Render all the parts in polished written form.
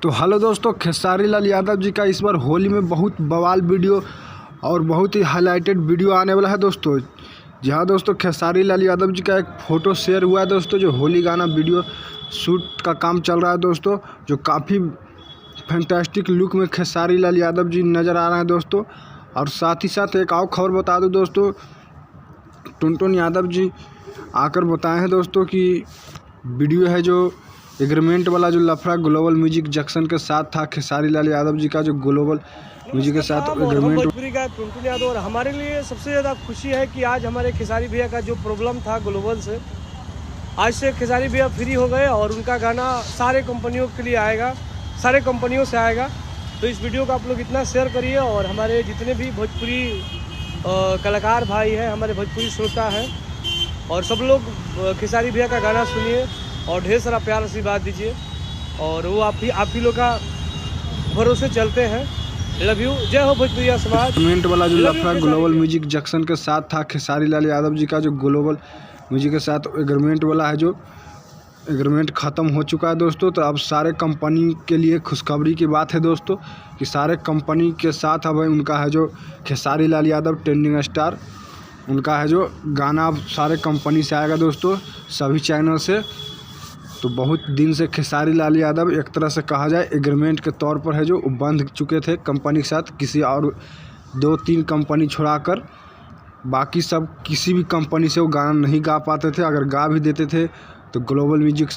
तो हेलो दोस्तों, खेसारी लाल यादव जी का इस बार होली में बहुत बवाल वीडियो और बहुत ही हाईलाइटेड वीडियो आने वाला है दोस्तों। जहाँ दोस्तों खेसारी लाल यादव जी का एक फ़ोटो शेयर हुआ है दोस्तों, जो होली गाना वीडियो शूट का काम चल रहा है दोस्तों, जो काफ़ी फैंटास्टिक लुक में खेसारी लाल यादव जी नज़र आ रहे हैं दोस्तों। और साथ ही साथ एक और खबर बता दूँ दोस्तों, टुनटुन यादव जी आकर बताए हैं दोस्तों कि वीडियो है जो एग्रीमेंट वाला जो लफड़ा ग्लोबल म्यूजिक जंक्शन के साथ था, खेसारी लाल यादव जी का जो ग्लोबल म्यूजिक के साथ एग्रीमेंट। भोजपुरी का टुनटुन यादव, और हमारे लिए सबसे ज़्यादा खुशी है कि आज हमारे खेसारी भैया का जो प्रॉब्लम था ग्लोबल से, आज से खेसारी भैया फ्री हो गए और उनका गाना सारे कंपनियों के लिए आएगा, सारे कंपनियों से आएगा। तो इस वीडियो को आप लोग इतना शेयर करिए और हमारे जितने भी भोजपुरी कलाकार भाई हैं, हमारे भोजपुरी श्रोता हैं, और सब लोग खेसारी भैया का गाना सुनिए और ढेर सारा प्यार आशीर्वाद दीजिए। और वो आप ही लोग का भरोसे चलते हैं। लव यू, जय हो भोजपुरिया समाज। एग्रीमेंट वाला जो लफड़ा ग्लोबल म्यूजिक जंक्शन के साथ था, खेसारी लाल यादव जी का जो ग्लोबल म्यूजिक के साथ एग्रीमेंट वाला है, जो एग्रीमेंट ख़त्म हो चुका है दोस्तों। तो अब सारे कंपनी के लिए खुशखबरी की बात है दोस्तों कि सारे कंपनी के साथ अब उनका है जो खेसारी लाल यादव ट्रेंडिंग स्टार, उनका है जो गाना अब सारे कंपनी से आएगा दोस्तों, सभी चैनल से। तो बहुत दिन से खेसारी लाल यादव एक तरह से कहा जाए एग्रीमेंट के तौर पर है जो बंध चुके थे कंपनी के साथ, किसी और 2-3 कंपनी छोड़ाकर बाकी सब किसी भी कंपनी से वो गाना नहीं गा पाते थे। अगर गा भी देते थे तो ग्लोबल म्यूजिक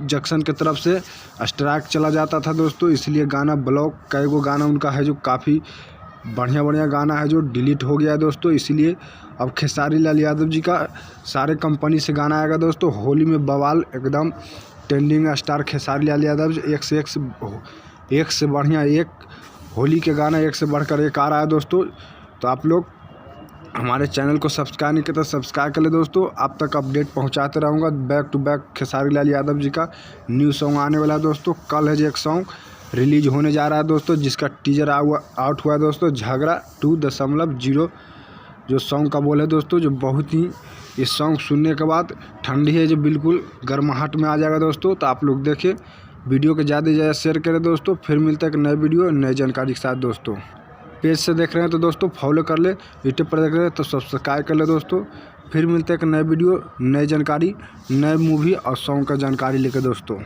जंक्शन की तरफ से स्ट्राइक चला जाता था दोस्तों, इसलिए गाना ब्लॉक, कई गो गाना उनका है जो काफ़ी बढ़िया गाना है जो डिलीट हो गया है दोस्तों। इसलिए अब खेसारी लाल यादव जी का सारे कंपनी से गाना आएगा दोस्तों। होली में बवाल एकदम ट्रेंडिंग स्टार खेसारी लाल यादव जी एक से बढ़िया एक होली के गाना एक से बढ़कर एक आ रहा है दोस्तों। तो आप लोग हमारे चैनल को सब्सक्राइब नहीं किया तो सब्सक्राइब कर ले दोस्तों, आप तक अपडेट पहुंचाते रहूँगा। Back to back Khesari Lal Yadav ji का न्यू सॉन्ग आने वाला है दोस्तों। कल है जो एक सॉन्ग रिलीज होने जा रहा है दोस्तों, जिसका टीजर आउट हुआ है दोस्तों, झगड़ा 2.0 जो सॉन्ग का बोल है दोस्तों, जो बहुत ही इस सॉन्ग सुनने के बाद ठंडी है जो बिल्कुल गर्माहट में आ जाएगा दोस्तों। तो आप लोग देखिए वीडियो को ज़्यादा से ज़्यादा शेयर करें दोस्तों। फिर मिलता है एक नए वीडियो नई जानकारी के साथ दोस्तों। पेज से देख रहे हैं तो दोस्तों फॉलो कर ले, यूट्यूब पर देख रहे हैं तो सब्सक्राइब कर ले दोस्तों। फिर मिलते हैं एक नए वीडियो नई जानकारी, नए मूवी और सॉन्ग का जानकारी लेकर दोस्तों।